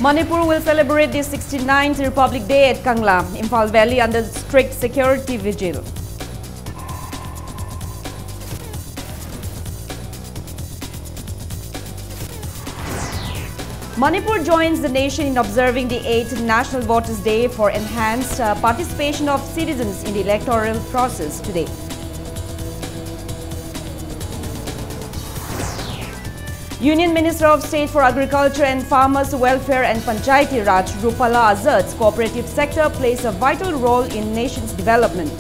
Manipur will celebrate the 69th Republic Day at Kangla, Imphal Valley under strict security vigil. Manipur joins the nation in observing the 8th National Voters' Day for enhanced participation of citizens in the electoral process today. Union Minister of State for Agriculture and Farmers Welfare and Panchayati Raj Rupala Azad's cooperative sector plays a vital role in nation's development.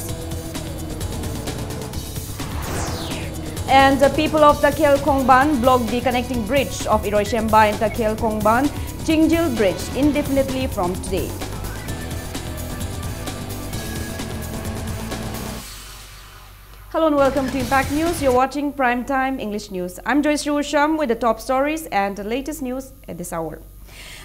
And the people of Takhel Khongban blocked the connecting bridge of Iroishemba and Takhel Khongban Chingjil Bridge indefinitely from today. Hello and welcome to Impact News. You're watching Primetime English News. I'm Joyce Rusham with the top stories and the latest news at this hour.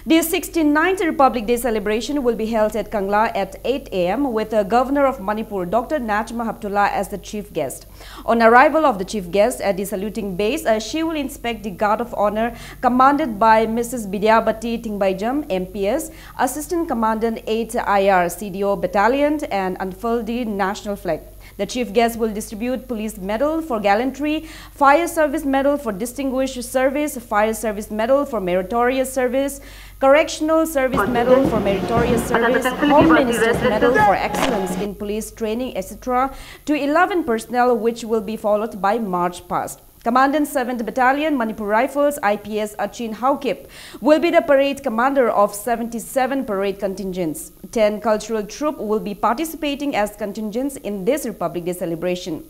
The 69th Republic Day celebration will be held at Kangla at 8 a.m. with the Governor of Manipur, Dr. Najma Heptullah, as the chief guest. On arrival of the chief guest at the saluting base, she will inspect the Guard of Honor commanded by Mrs. Bidyabati Thingbaijam, MPS, Assistant Commandant 8 IR CDO Battalion, and unfurl the national flag. The chief guest will distribute Police Medal for Gallantry, Fire Service Medal for Distinguished Service, Fire Service Medal for Meritorious Service, Correctional Service Medal for Meritorious Service, Home Minister's Medal for Excellence in Police Training, etc. to 11 personnel, which will be followed by March Past. Commandant 7th Battalion, Manipur Rifles, IPS Achin Haukip, will be the parade commander of 77 parade contingents. 10 cultural troops will be participating as contingents in this Republic Day celebration.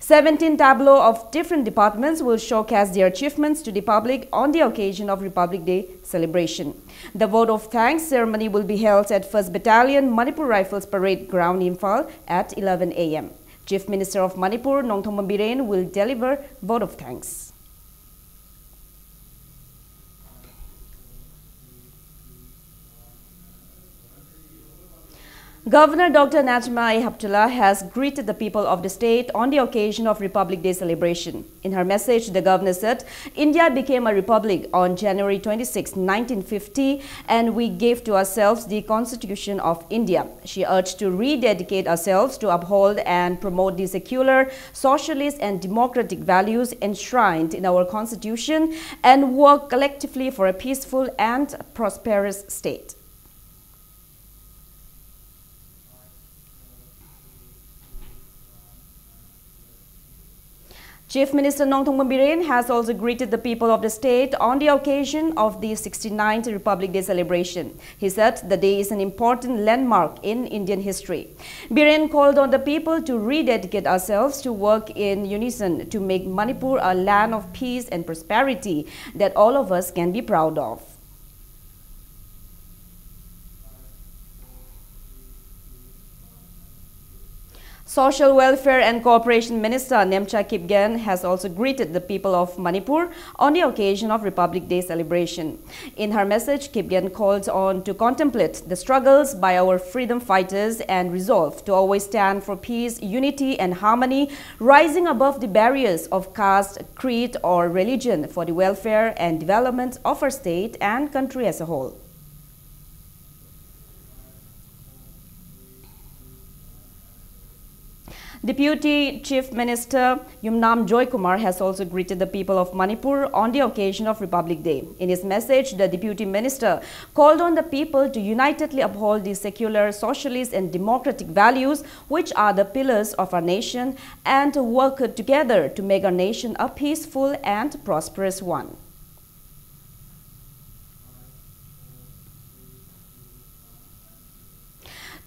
17 tableaux of different departments will showcase their achievements to the public on the occasion of Republic Day celebration. The vote of thanks ceremony will be held at 1st Battalion, Manipur Rifles Parade Ground, Imphal at 11 a.m. Chief Minister of Manipur, Nongthong Biren, will deliver vote of thanks. Governor Dr. Najma Heptullah has greeted the people of the state on the occasion of Republic Day celebration. In her message, the governor said, India became a republic on January 26, 1950, and we gave to ourselves the Constitution of India. She urged to rededicate ourselves to uphold and promote the secular, socialist and democratic values enshrined in our Constitution and work collectively for a peaceful and prosperous state. Chief Minister Nongthong Biren has also greeted the people of the state on the occasion of the 69th Republic Day celebration. He said the day is an important landmark in Indian history. Biren called on the people to rededicate ourselves to work in unison to make Manipur a land of peace and prosperity that all of us can be proud of. Social Welfare and Cooperation Minister Nemcha Kipgen has also greeted the people of Manipur on the occasion of Republic Day celebration. In her message, Kipgen called on to contemplate the struggles by our freedom fighters and resolve to always stand for peace, unity and harmony, rising above the barriers of caste, creed or religion for the welfare and development of our state and country as a whole. Deputy Chief Minister Yumnam Joykumar has also greeted the people of Manipur on the occasion of Republic Day. In his message, the Deputy Minister called on the people to unitedly uphold the secular, socialist and democratic values which are the pillars of our nation and to work together to make our nation a peaceful and prosperous one.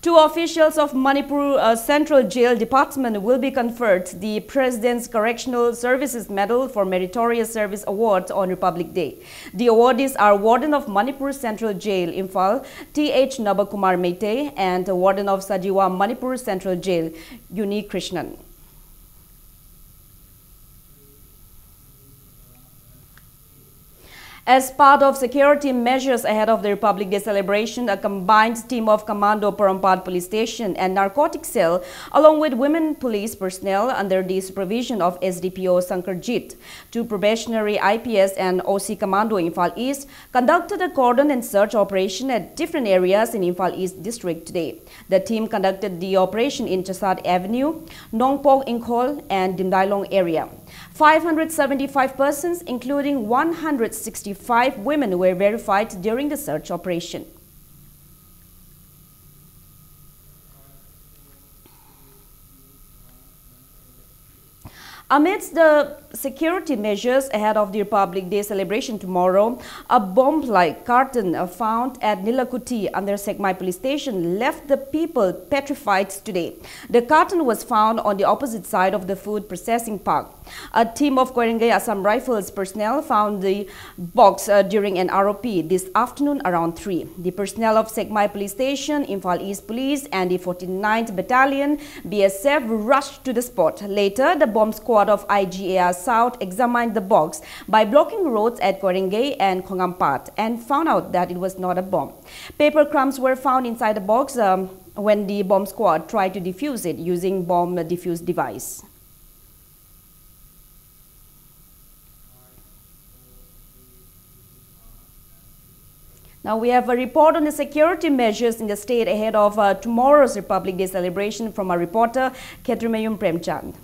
Two officials of Manipur Central Jail Department will be conferred the President's Correctional Services Medal for Meritorious Service Award on Republic Day. The awardees are Warden of Manipur Central Jail, Imphal, T.H. Nabakumar Meite, and Warden of Sajiwa Manipur Central Jail, Uni Krishnan. As part of security measures ahead of the Republic Day celebration, a combined team of Commando Parampad Police Station and Narcotic Cell, along with women police personnel under the supervision of SDPO Sankarjit, two probationary IPS and OC Commando Imphal East, conducted a cordon and search operation at different areas in Imphal East district today. The team conducted the operation in Chasad Avenue, Nongpok Inkhol and Dimdailong area. 575 persons, including 165 women, were verified during the search operation. Amidst the security measures ahead of the Republic Day celebration tomorrow, a bomb-like carton found at Nilakuti under Sekmai police station left the people petrified today. The carton was found on the opposite side of the food processing park. A team of Koirengay Assam Rifles personnel found the box during an ROP this afternoon around 3. The personnel of Sekmai police station, Imphal East Police and the 49th Battalion BSF rushed to the spot. Later, the bomb squad of IGAR South examined the box by blocking roads at Koirengay and Khongampat and found out that it was not a bomb. Paper crumbs were found inside the box when the bomb squad tried to defuse it using bomb defuse device. Now we have a report on the security measures in the state ahead of tomorrow's Republic Day celebration from our reporter Ketrimayum Premchand.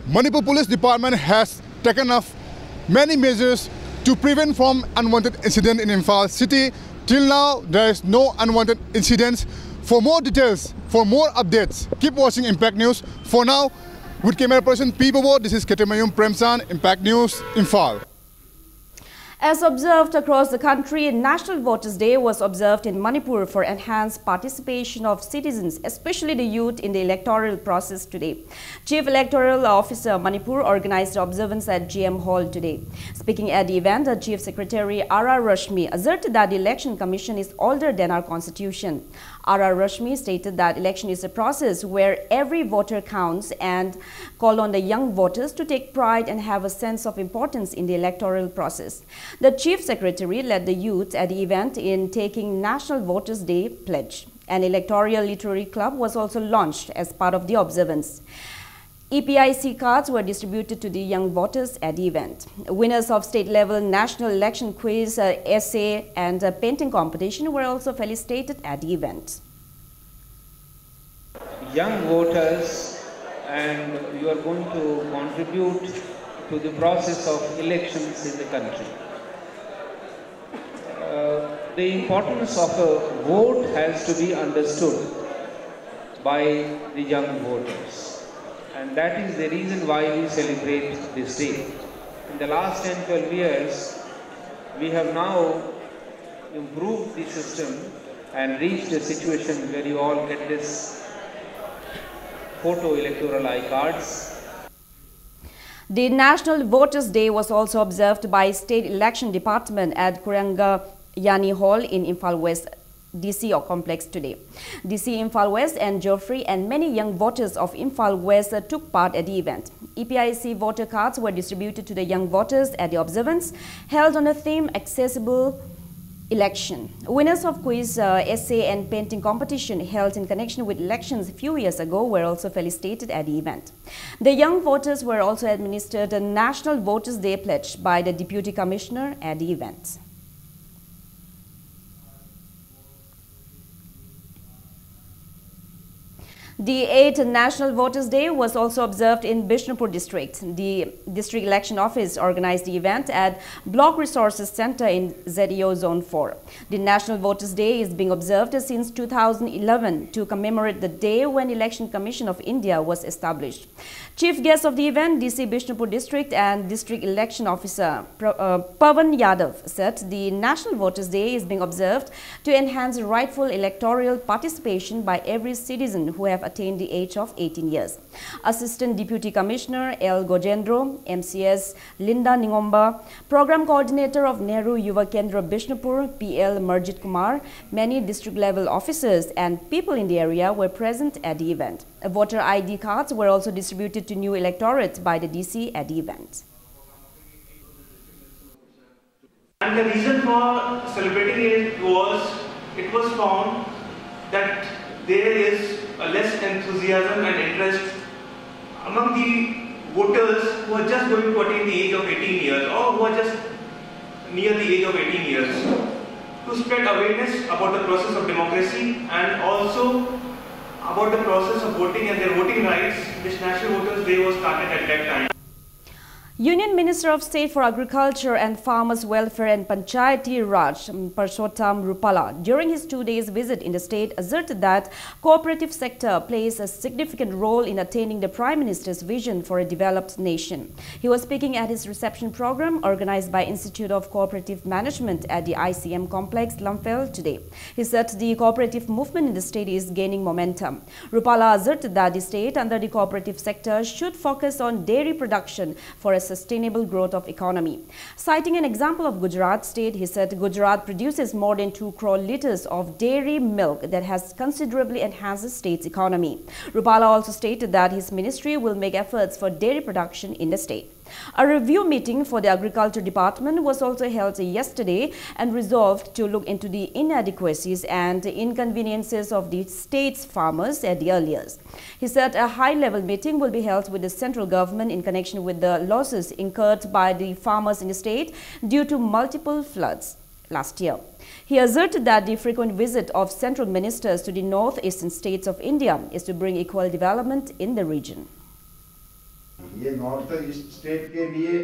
Manipur Police Department has taken off many measures to prevent from unwanted incident in Imphal city. Till now, there is no unwanted incidents. For more details, for more updates, keep watching Impact News. For now, with camera person P. Bobo, this is Ketrimayum Premsan, Impact News, Imphal. As observed across the country, National Voters' Day was observed in Manipur for enhanced participation of citizens, especially the youth, in the electoral process today. Chief Electoral Officer Manipur organized the observance at GM Hall today. Speaking at the event, the Chief Secretary R.R. Rashmi asserted that the Election Commission is older than our constitution. R.R. Rashmi stated that election is a process where every voter counts and called on the young voters to take pride and have a sense of importance in the electoral process. The Chief Secretary led the youth at the event in taking National Voters' Day pledge. An electoral literary club was also launched as part of the observance. EPIC cards were distributed to the young voters at the event. Winners of state-level national election quiz, essay and painting competition were also felicitated at the event. Young voters, and you are going to contribute to the process of elections in the country. The importance of a vote has to be understood by the young voters. And that is the reason why we celebrate this day. In the last 10-12 years, we have now improved the system and reached a situation where you all get this photo electoral I-cards. The National Voters' Day was also observed by State Election Department at Kuranga Yani Hall in Imphal West DC complex today. DC Imphal West and Joffrey and many young voters of Imphal West took part at the event. EPIC voter cards were distributed to the young voters at the observance held on a theme accessible election. Winners of quiz, essay and painting competition held in connection with elections a few years ago were also felicitated at the event. The young voters were also administered a National Voters' Day pledge by the Deputy Commissioner at the event. The 8th National Voters' Day was also observed in Bishnupur district. The district election office organized the event at Block Resources Center in ZEO Zone 4. The National Voters' Day is being observed since 2011 to commemorate the day when Election Commission of India was established. Chief guest of the event, DC Bishnupur district and district election officer Pavan Yadav said the National Voters' Day is being observed to enhance rightful electoral participation by every citizen who have attained the age of 18 years. Assistant Deputy Commissioner L. Gojendro, MCS Linda Ningomba, Program Coordinator of Nehru Yuva Kendra Bishnupur, PL Marjit Kumar, many district level officers and people in the area were present at the event. Voter ID cards were also distributed to new electorates by the DC at the event. And the reason for celebrating it was found that there is a less enthusiasm and interest among the voters who are just going to attain the age of 18 years or who are just near the age of 18 years to spread awareness about the process of democracy and also about the process of voting and their voting rights. This National Voters' Day was started at that time. Union Minister of State for Agriculture and Farmers Welfare and Panchayati Raj, Parshottam Rupala, during his 2 days visit in the state, asserted that cooperative sector plays a significant role in attaining the Prime Minister's vision for a developed nation. He was speaking at his reception program organized by Institute of Cooperative Management at the ICM complex, Lamphel, today. He said the cooperative movement in the state is gaining momentum. Rupala asserted that the state under the cooperative sector should focus on dairy production for a sustainable growth of economy. Citing an example of Gujarat state, he said Gujarat produces more than 2 crore liters of dairy milk that has considerably enhanced the state's economy. Rupala also stated that his ministry will make efforts for dairy production in the state. A review meeting for the Agriculture Department was also held yesterday and resolved to look into the inadequacies and inconveniences of the state's farmers at the earliest. He said a high-level meeting will be held with the central government in connection with the losses incurred by the farmers in the state due to multiple floods last year. He asserted that the frequent visit of central ministers to the northeastern states of India is to bring equal development in the region. ये north east state के लिए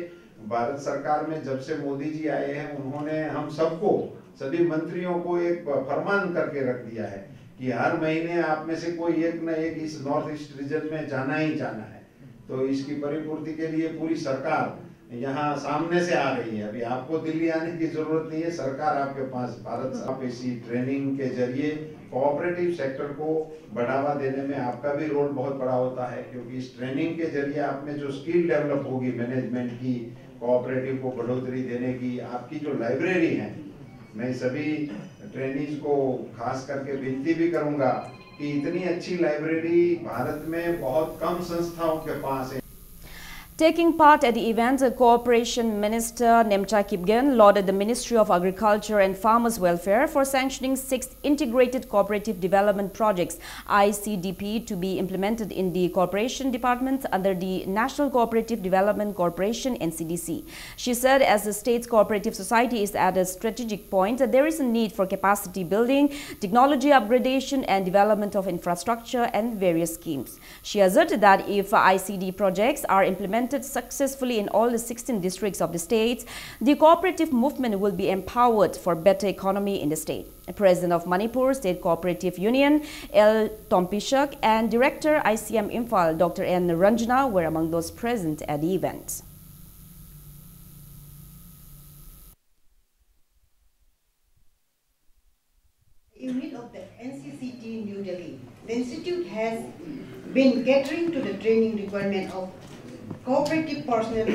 भारत सरकार में जब से मोदी जी आए हैं उन्होंने हम सबको सभी मंत्रियों को एक फरमान करके रख दिया है कि हर महीने आप में से कोई एक न एक इस नॉर्थ ईस्ट रीजन में जाना ही जाना है। तो इसकी परिपूर्ति के लिए पूरी सरकार यहाँ सामने से आ रही है। अभी आपको दिल्ली आने की जरूरत नहीं है, सरकार आपके पास भारत आप इसी ट्रेनिंग के जरिए कोऑपरेटिव सेक्टर को बढ़ावा देने में आपका भी रोल बहुत बड़ा होता है, क्योंकि इस ट्रेनिंग के जरिए आप में जो स्किल डेवलप होगी मैनेजमेंट की, कोऑपरेटिव को बढ़ोतरी देने की, आपकी जो लाइब्रेरी है, मैं सभी ट्रेनिंग्स को खास करके विनती भी करूंगा कि इतनी अच्छी लाइब्रेरी भारत में बहुत कम संस्थाओं के पास है। Taking part at the event, the Cooperation Minister Nemcha Kipgen lauded the Ministry of Agriculture and Farmers Welfare for sanctioning 6 Integrated Cooperative Development Projects (ICDP) to be implemented in the Cooperation Department under the National Cooperative Development Corporation (NCDC). She said, as the state's cooperative society is at a strategic point, there is a need for capacity building, technology upgradation, and development of infrastructure and various schemes. She asserted that if ICD projects are implemented successfully in all the 16 districts of the state, the cooperative movement will be empowered for better economy in the state. President of Manipur State Cooperative Union, L. Tompishak, and Director ICM Imphal, Dr. N. Ranjana, were among those present at the event. Unit of the NCCT New Delhi. The institute has been catering to the training requirement of cooperative personnel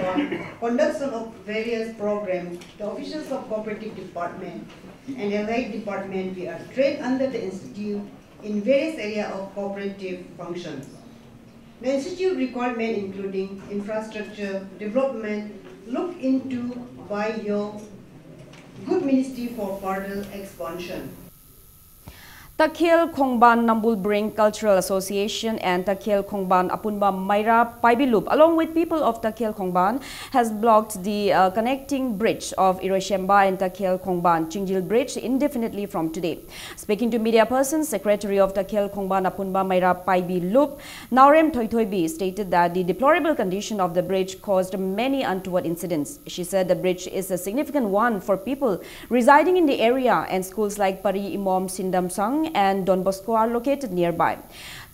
for conduction of various programs. The officials of cooperative department and allied department are trained under the institute in various areas of cooperative functions. The institute requirement including infrastructure development looked into by your good ministry for further expansion. Takhil Khongban Nambul Bring Cultural Association and Takhil Khongban Apunba Maira Paibilup, along with people of Takhil Khongban, has blocked the connecting bridge of Iroshemba and Takhil Khongban Chingjil Bridge indefinitely from today. Speaking to media persons, Secretary of Takhil Khongban Apunba Maira Paibilup, Naurem Thoithoibi, stated that the deplorable condition of the bridge caused many untoward incidents. She said the bridge is a significant one for people residing in the area, and schools like Pari Imom Sindam Sang and Don Bosco are located nearby.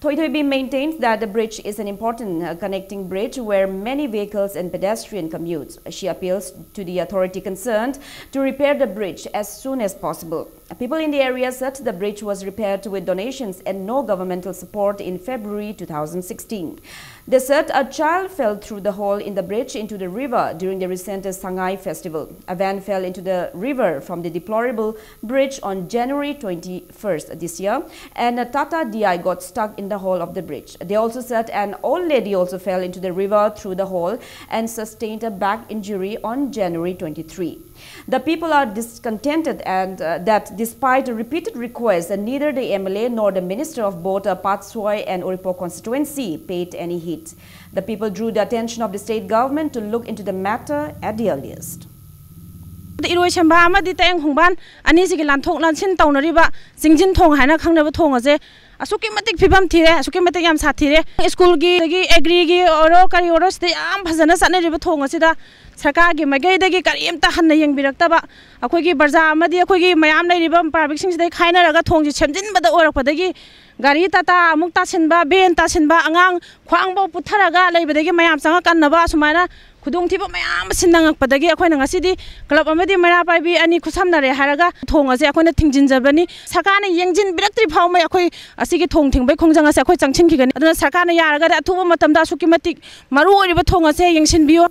Thoithoibi maintains that the bridge is an important connecting bridge where many vehicles and pedestrians commute. She appeals to the authority concerned to repair the bridge as soon as possible. People in the area said the bridge was repaired with donations and no governmental support in February 2016. They said a child fell through the hole in the bridge into the river during the recent Sangai festival. A van fell into the river from the deplorable bridge on January 21st this year, and a Tata DI got stuck in the hole of the bridge. They also said an old lady also fell into the river through the hole and sustained a back injury on January 23. The people are discontented and that despite repeated requests, neither the MLA nor the Minister of both Patsoi and Oripo constituency paid any heed. The people drew the attention of the state government to look into the matter at the earliest. Iroshemba amadi Takhil Khongban ani sigi lanthok lansin tawnariba jingjin thong haina khangnaba thong ase asuki matik phibam thire asuki matik yam sathire school gi agri gi oro kari oro ste yam phajana sanariba thong asida sarkar gi magai dagi karimta hanna yengbirakta akhoi gi barja amadi akhoi gi mayam leiriba public sing sidai khainaraga thong ji chemjin bada orakpadagi gari tata amuk tasinba ben tasinba angang khwangbo putharaga leibadagi mayam changa kannaba sumaina Kudung tiba mayam sinangak padagi akhoi na ngasidi club amadi Maira Paibi ani khusamnare haraga thong ase akhoi na thingjinjabani sarkar na yengjin biraktri phau mai akhoi asigi thong thingbai khongjang ase akhoi changchin khigani aduna sarkar na yaraga athuba matamda sukimatik maru oriba thong ase yengsin biyo.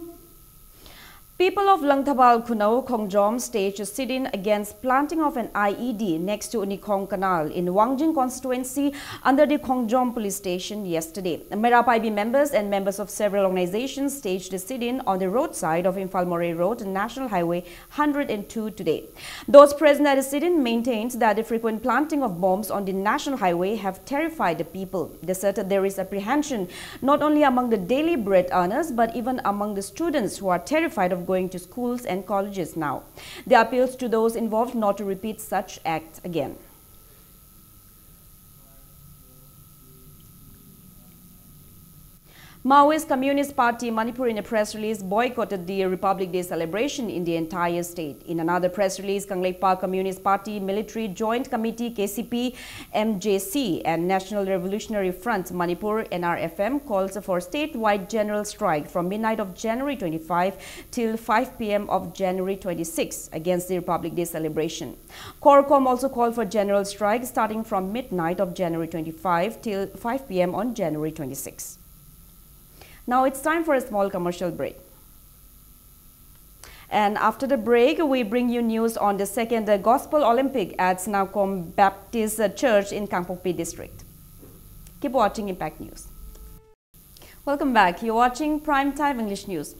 People of Langthabal Kunau, Khongjom staged a sit-in against planting of an IED next to Unikhong Canal in Wangjing constituency under the Khongjom police station yesterday. Maira Paibi members and members of several organizations staged a sit-in on the roadside of Imphal Moray Road, National Highway 102 today. Those present at the sit-in maintained that the frequent planting of bombs on the National Highway have terrified the people. They said that there is apprehension not only among the daily bread earners but even among the students who are terrified of going to schools and colleges now. They appealed to those involved not to repeat such acts again. Maoist Communist Party Manipur in a press release boycotted the Republic Day celebration in the entire state. In another press release, Kanglekpa Communist Party Military Joint Committee KCP MJC and National Revolutionary Front Manipur NRFM calls for statewide general strike from midnight of January 25 till 5 p.m. of January 26 against the Republic Day celebration. Corcom also called for general strike starting from midnight of January 25 till 5 p.m. on January 26. Now it's time for a small commercial break. And after the break, we bring you news on the second Gospel Olympic at Sinakom Baptist Church in Kangpokpi district. Keep watching Impact News. Welcome back. You're watching Primetime English News.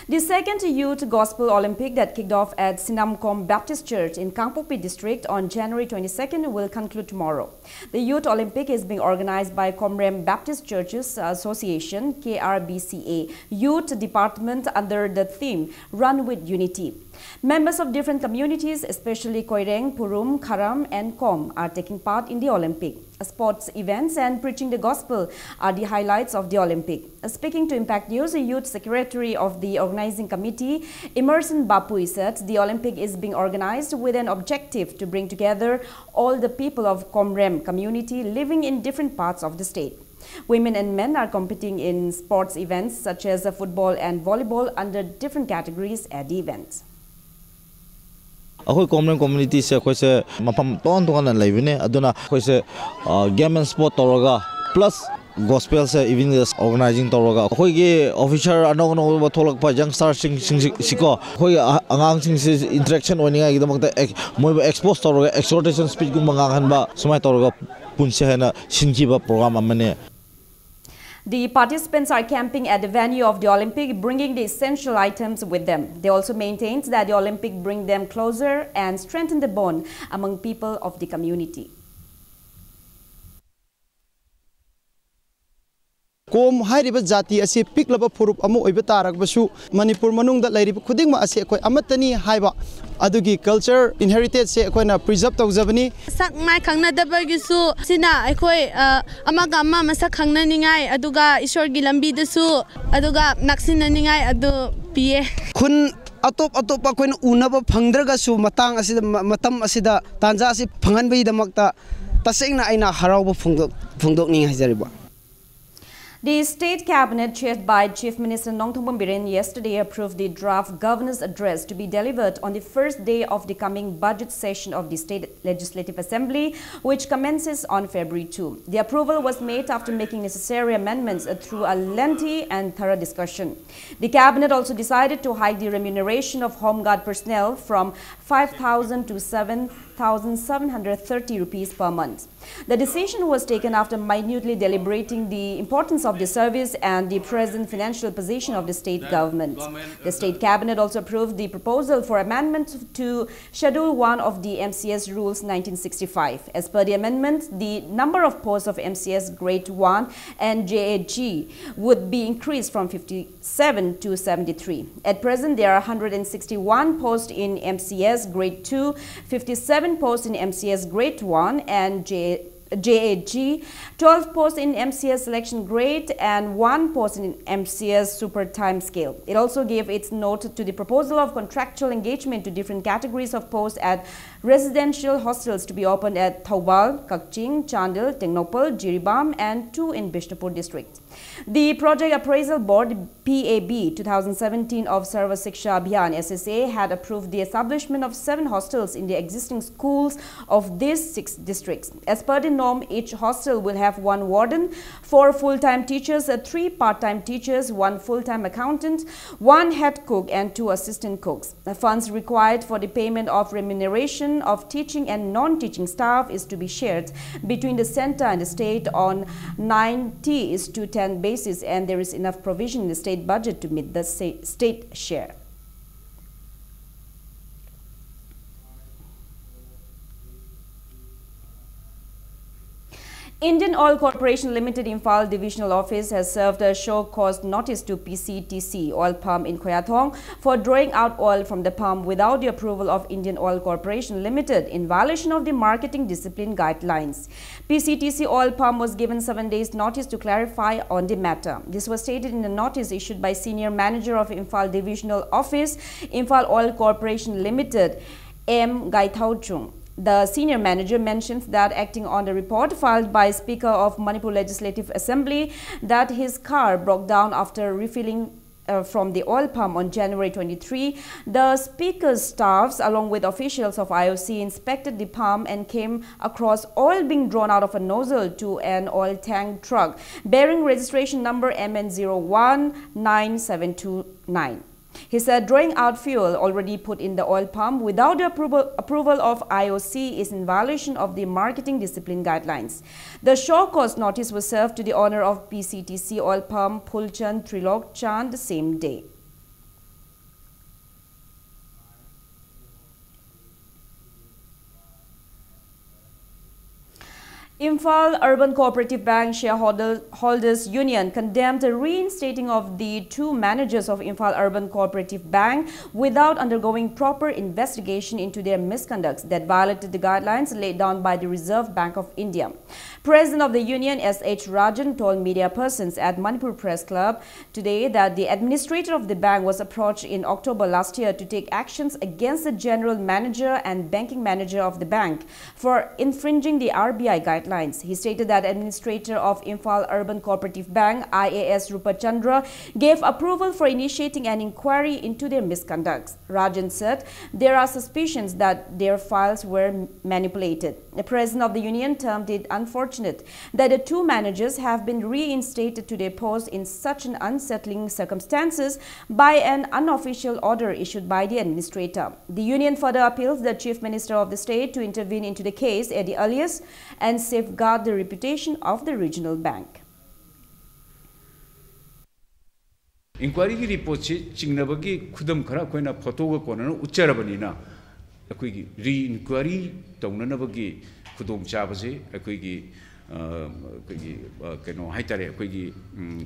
The second Youth Gospel Olympic that kicked off at Sinamkom Baptist Church in Kangpokpi district on January 22nd will conclude tomorrow. The Youth Olympic is being organized by Komrem Baptist Churches Association, KRBCA, Youth Department under the theme Run with Unity. Members of different communities, especially Koireng, Purum, Kharam and Kom, are taking part in the Olympic. Sports events and preaching the gospel are the highlights of the Olympic. Speaking to Impact News, the Youth Secretary of the organizing committee, Emerson Bapui, said the Olympic is being organized with an objective to bring together all the people of Komrem community living in different parts of the state. Women and men are competing in sports events such as football and volleyball under different categories at the event. Our community se koise mapam ton ton an leivine aduna koise game and sport toroga plus gospel se even organizing toroga koi ge officer anong no tholak pa youngster sing siko koi angang sing interaction oninga gidamak ta moi expose toroga exhortation speech gum mangang ba sumai toroga punse hena sinjiba program amane. The participants are camping at the venue of the Olympic, bringing the essential items with them. They also maintained that the Olympic bring them closer and strengthen the bond among people of the community. Kom hairiba jati ase piklaba furup amu oiba taragbasu Manipur manungda lairiba khudingma ase akoi amatani haiba adugi culture inheritage se akoina preserve tawjabani sak mai khangna dabagisu sina akoi amaga amma masak khangna ningai aduga ishor gi lambi dasu aduga naksina ningai adu piye khun atop akoina unaba phangdraga su matang asida matam asida tanja asi phangan bai damakta tasengna aina harauba phungdok ning hajariba. The state cabinet, chaired by Chief Minister Nongthongpam Biren, yesterday approved the draft governor's address to be delivered on the first day of the coming budget session of the State Legislative Assembly, which commences on February 2. The approval was made after making necessary amendments through a lengthy and thorough discussion. The cabinet also decided to hike the remuneration of Home Guard personnel from 5,000 to 7,730 rupees per month. The decision was taken after minutely deliberating the importance of the service and the present financial position of the state government. The state cabinet also approved the proposal for amendment to Schedule 1 of the MCS Rules 1965. As per the amendment, the number of posts of MCS Grade 1 and JAG would be increased from 57 to 73. At present, there are 161 posts in MCS Grade 2, 57 posts in MCS Grade 1 and JAG, 12 posts in MCS Selection Grade and 1 post in MCS Super Time Scale. It also gave its note to the proposal of contractual engagement to different categories of posts at residential hostels to be opened at Thoubal, Kakching, Chandil, Tengnopal, Jiribam and 2 in Bishnupur district. The Project Appraisal Board PAB 2017 of Sarva Shiksha Abhiyan SSA had approved the establishment of 7 hostels in the existing schools of these 6 districts. As per the norm, each hostel will have 1 warden, 4 full-time teachers, 3 part-time teachers, 1 full-time accountant, 1 head cook and 2 assistant cooks. The funds required for the payment of remuneration of teaching and non-teaching staff is to be shared between the center and the state on 90:10 basis, and there is enough provision in the state budget to meet the state share. Indian Oil Corporation Limited Imphal Divisional Office has served a show cause notice to PCTC oil palm in Khoyathong for drawing out oil from the palm without the approval of Indian Oil Corporation Limited in violation of the marketing discipline guidelines. PCTC oil palm was given 7 days notice to clarify on the matter. This was stated in a notice issued by Senior Manager of Imphal Divisional Office, Imphal Oil Corporation Limited, M. Gaithau Chung. The senior manager mentions that acting on the report filed by Speaker of Manipur Legislative Assembly that his car broke down after refilling from the oil pump on January 23, the Speaker's staffs along with officials of IOC inspected the pump and came across oil being drawn out of a nozzle to an oil tank truck bearing registration number MN019729. He said drawing out fuel already put in the oil pump without the approval of IOC is in violation of the marketing discipline guidelines. The show cause notice was served to the owner of PCTC oil pump, Phulchand Trilok Chand, the same day. Imphal Urban Cooperative Bank Shareholders Union condemned the reinstating of the 2 managers of Imphal Urban Cooperative Bank without undergoing proper investigation into their misconducts that violated the guidelines laid down by the Reserve Bank of India. President of the union S.H. Rajan told media persons at Manipur Press Club today that the administrator of the bank was approached in October last year to take actions against the general manager and banking manager of the bank for infringing the RBI guidelines. He stated that administrator of Imphal Urban Cooperative Bank, IAS Rupa Chandra, gave approval for initiating an inquiry into their misconducts. Rajan said there are suspicions that their files were manipulated. The president of the union termed it unfortunate that the 2 managers have been reinstated to their posts in such an unsettling circumstances by an unofficial order issued by the administrator. The union further appeals the Chief Minister of the state to intervene into the case at the earliest and safeguard the reputation of the regional bank. Inquiry report chingnabagi khudam khara koina photo ga konana ucharabanina akoi gi re-inquiry taunanabagi khudong chabase akoi gi keno haitare akoigi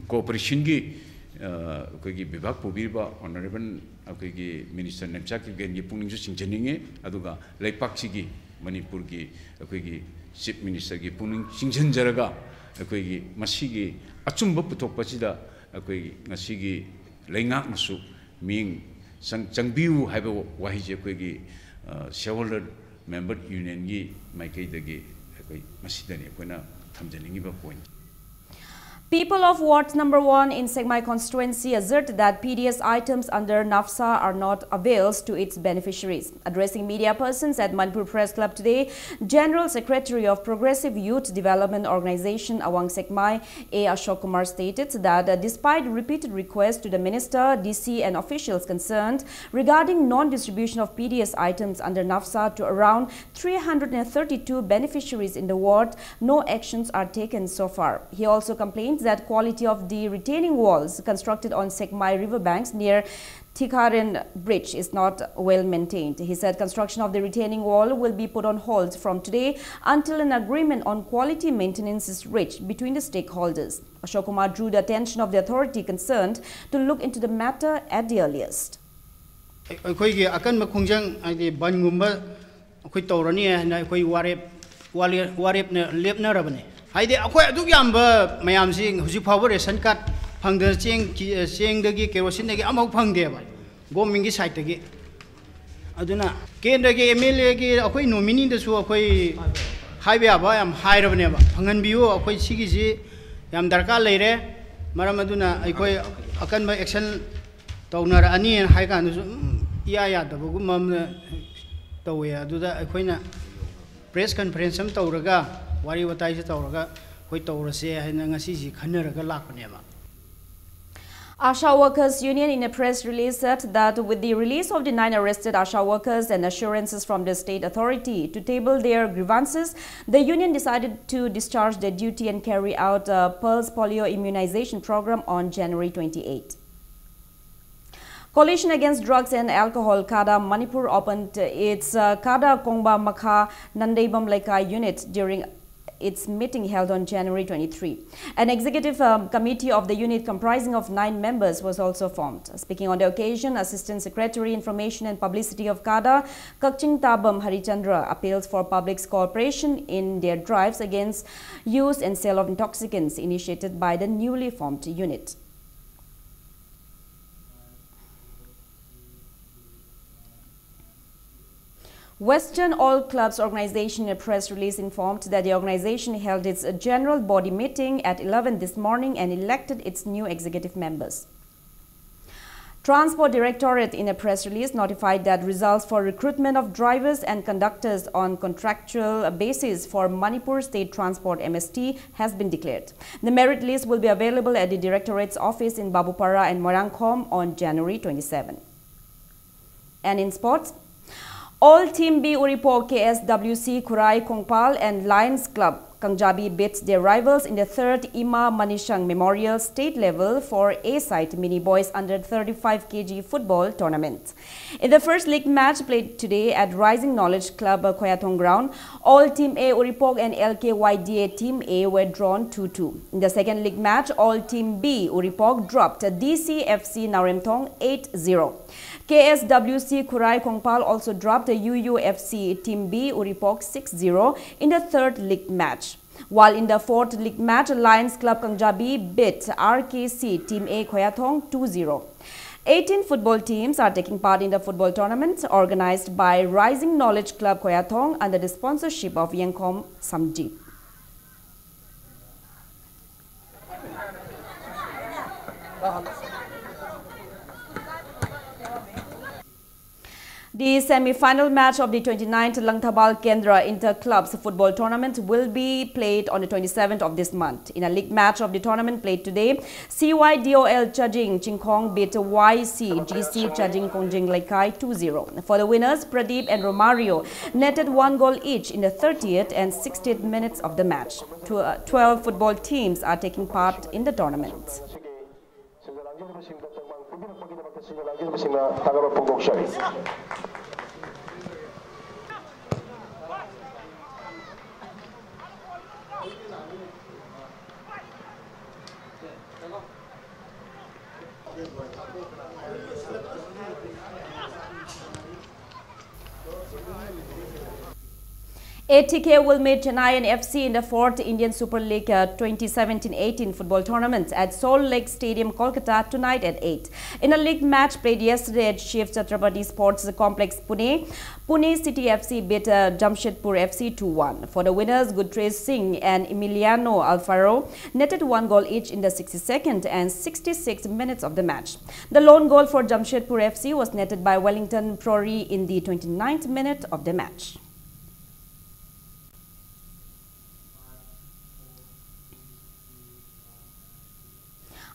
cooperation gi akoigi bibhag pubirba honorable akoigi minister Nemchak gen gi pungning su singjaninge aduga leipak sigi Manipur gi akoigi chief minister gi pungning singjanjaraga akoigi masigi achumba puthokpa sida akoigi ngasigi leingak masu ming changbiu haiba wahije akoigi shareholder member union gi maikaidagi akoi masidani akoina thamjaningiba point. People of Ward Number 1 in Segmai constituency assert that PDS items under NAFSA are not avails to its beneficiaries. Addressing media persons at Manipur Press Club today, General Secretary of Progressive Youth Development Organization Awang Segmai A. Ashok Kumar stated that despite repeated requests to the Minister, DC and officials concerned regarding non-distribution of PDS items under NAFSA to around 332 beneficiaries in the ward, no actions are taken so far. He also complained that quality of the retaining walls constructed on Segmai riverbanks near Tikharin Bridge is not well maintained. He said construction of the retaining wall will be put on hold from today until an agreement on quality maintenance is reached between the stakeholders. Ashok Kumar drew the attention of the authority concerned to look into the matter at the earliest. Haide akhoi aduk yamba mayam sing huji power ration card phangda cheng dagi kerosene dagi amau phangde ba government gi side dagi aduna kendra gi MLA gi akhoi nominee da su akhoi haibe aba yam hairabne ba phangan biu akhoi sigi ji yam darka leire maram aduna akhoi akan ba action tawnar ani hai kan su ya da bu mam tawe aduda akhoina press conference am tawraga Wari watai se tawraga koi tawrase haina ngasi ji khanaraga lakpaneba. Asha Workers Union in a press release said that with the release of the 9 arrested Asha workers and assurances from the state authority to table their grievances, the union decided to discharge their duty and carry out a pulse polio immunization program on January 28. Coalition Against Drugs and Alcohol Kada Manipur opened its Kada Kongba Makha Nandaibam Laikai unit during its meeting held on January 23. An executive committee of the unit comprising of 9 members was also formed. Speaking on the occasion, Assistant Secretary Information and Publicity of Kada, Kakching Tabam Harichandra, appeals for public's cooperation in their drives against use and sale of intoxicants initiated by the newly formed unit. Western All Clubs Organization in a press release informed that the organization held its general body meeting at 11 this morning and elected its new executive members. Transport Directorate in a press release notified that results for recruitment of drivers and conductors on contractual basis for Manipur State Transport MST has been declared. The merit list will be available at the Directorate's office in Babupara and Morangkhom on January 27. And in sports, all Team B Uripo KSWC Kurai Kongpal and Lions Club Kangjabi beat their rivals in the 3rd Ima Manishang Memorial State Level for A-side Mini Boys Under 35 kg football tournament. In the first league match played today at Rising Knowledge Club Khoyathong ground, all Team A Uripok and LKYDA Team A were drawn 2-2. In the second league match, all Team B Uripok dropped DCFC Naremthong 8-0. KSWC Kurai Kongpal also dropped the UUFC Team B Uripok 6-0 in the third league match. While in the fourth league match, Lions Club Kangjabi beat RKC Team A Khoyathong 2-0. 18 football teams are taking part in the football tournament organized by Rising Knowledge Club Khoyathong under the sponsorship of Yengkom Samji. The semi-final match of the 29th Langthabal Kendra Inter-Clubs Football Tournament will be played on the 27th of this month. In a league match of the tournament played today, CYDOL Chajing Chingkong beat YCGC Chajing Kongjing Laikai 2-0. For the winners, Pradeep and Romario netted 1 goal each in the 30th and 60th minutes of the match. 12 football teams are taking part in the tournament. ATK will meet Chennai FC in the 4th Indian Super League 2017-18 football tournament at Salt Lake Stadium, Kolkata tonight at 8. In a league match played yesterday at Shiv Chhatrapati Sports Complex, Pune, Pune City FC beat Jamshedpur FC 2-1. For the winners, Gurpreet Singh and Emiliano Alfaro netted 1 goal each in the 62nd and 66th minutes of the match. The lone goal for Jamshedpur FC was netted by Wellington Prori in the 29th minute of the match.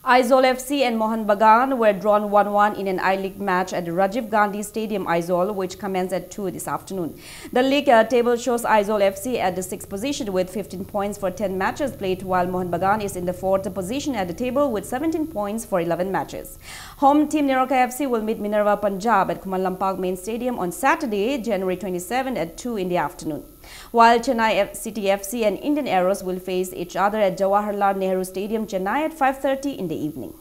Aizawl FC and Mohan Bagan were drawn 1-1 in an I-League match at the Rajiv Gandhi Stadium, Aizawl, which commenced at 2 this afternoon. The league table shows Aizawl FC at the 6th position with 15 points for 10 matches played, while Mohan Bagan is in the 4th position at the table with 17 points for 11 matches. Home team Neroka FC will meet Minerva Punjab at Kuman Lampak Main Stadium on Saturday, January 27 at 2 in the afternoon. While Chennai City FC and Indian Arrows will face each other at Jawaharlal Nehru Stadium, Chennai at 5:30 in the evening.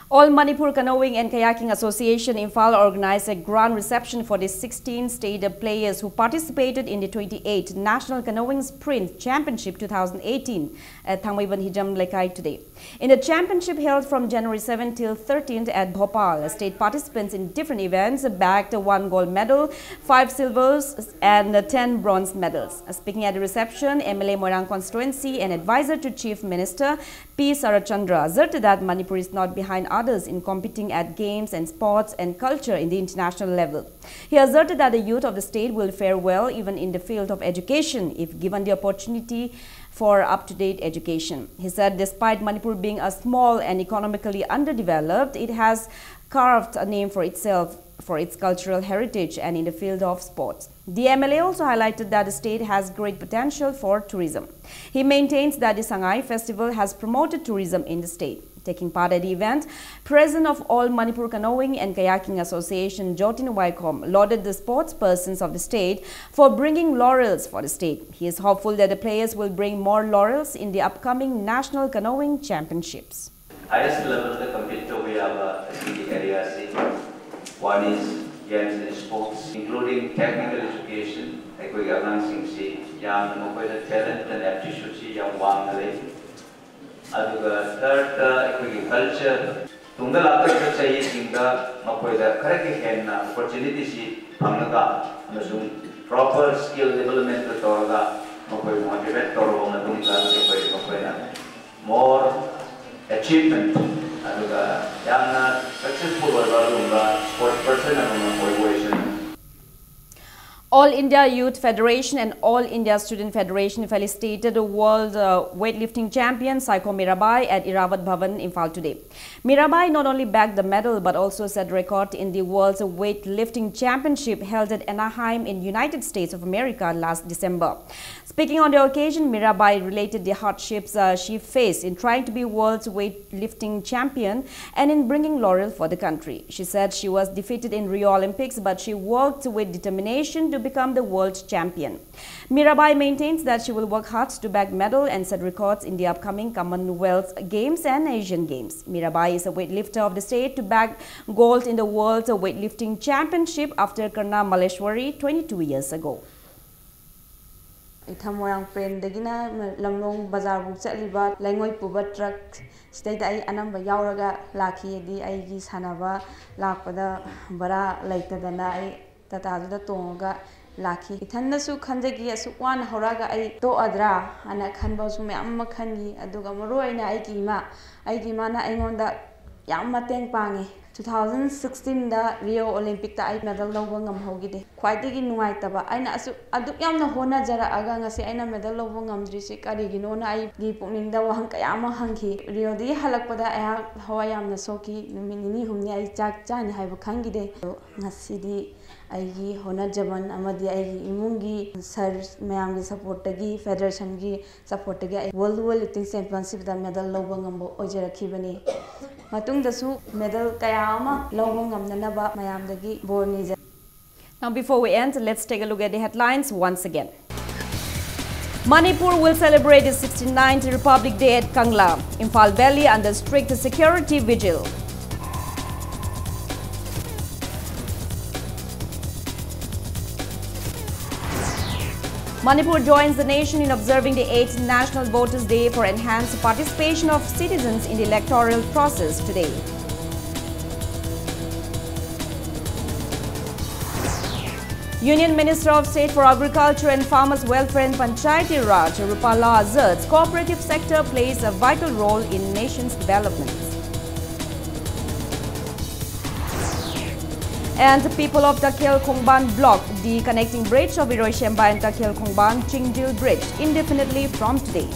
All Manipur Canoeing and Kayaking Association Imphal organized a grand reception for the 16 state players who participated in the 28th National Canoeing Sprint Championship 2018 at Thangmaiban Hijam Lekai today. In the championship held from January 7 till 13th at Bhopal, state participants in different events bagged 1 gold medal, 5 silvers and 10 bronze medals. Speaking at the reception, MLA Moirang Constituency and advisor to Chief Minister P. Sarachandra asserted that Manipur is not behind others in competing at games and sports and culture in the international level. He asserted that the youth of the state will fare well even in the field of education if given the opportunity for up-to-date education. He said despite Manipur being a small and economically underdeveloped, it has carved a name for itself for its cultural heritage and in the field of sports. The MLA also highlighted that the state has great potential for tourism. He maintains that the Sangai Festival has promoted tourism in the state. Taking part at the event, President of All Manipur Canoeing and Kayaking Association, Jotin Waikom, lauded the sports persons of the state for bringing laurels for the state. He is hopeful that the players will bring more laurels in the upcoming National Canoeing Championships. Highest level of the compete we have in the area. One is games and sports, including technical education. Like we are announcing, young talent and aptitude, young one. Third, culture. Tunggal atak chahiye singda makoida correct hen opportunity si phamnaga amasung proper skill development to toraga makoi motivate toro na tunggal makoida more achievement aduga yang successful ba sport person na motivation. All India Youth Federation and All India Student Federation felicitated the world weightlifting champion Saiko Mirabai at Iravat Bhavan, Imphal today. Mirabai not only bagged the medal but also set record in the World's Weightlifting Championship held at Anaheim in United States of America last December. Speaking on the occasion, Mirabai related the hardships she faced in trying to be world's weightlifting champion and in bringing laurel for the country. She said she was defeated in Rio Olympics but she worked with determination to become the world champion. Mirabai maintains that she will work hard to bag medal and set records in the upcoming Commonwealth Games and Asian Games. Mirabai is a weightlifter of the state to bag gold in the World Weightlifting Championship after Karna Maleshwari 22 years ago. Ithamoyang pen dagina langlong bazar bu chatliba laingoi puba truck state ai anamba yauraga lakhi di ai gi sanaba lakpada bara laitadana ai tata da tonga lakhi ithanna su khanjagi asu wan horaga ai to adra ana khanba su me amma khangi aduga maroina ai ki ma na aingonda yam mateng pangi 2016 da Rio Olympic ta ai medal lawba ngam hogide khwaidagi nuai taba aina asu aduk yamna hona jara aga ngasi aina medal lawba ngamdri se karigino na ai gi pukning da wahang kayama hangki Rio di halakpada ai hawa yamna soki numini humni ai chak chani haiba khangide ngasi di aigi hona jaban amadi aigi imungi sir mayam gi support tagi federation gi support tagi world weightlifting championship da medal lawba ngambo ojerakibani matung dasu medal kayama lawba ngamnanaba mayam dagi borni. Now before we end, let's take a look at the headlines once again. Manipur will celebrate its 69th Republic Day at Kangla, Imphal Valley under strict security vigil. Manipur joins the nation in observing the 8th National Voters' Day for enhanced participation of citizens in the electoral process today. Union Minister of State for Agriculture and Farmers Welfare and Panchayati Raj, Rupala asserts cooperative sector plays a vital role in nation's development. And the people of Takhel Khongban blocked the connecting bridge of Iroishemba and Takhel Khongban Chingdil Bridge indefinitely from today.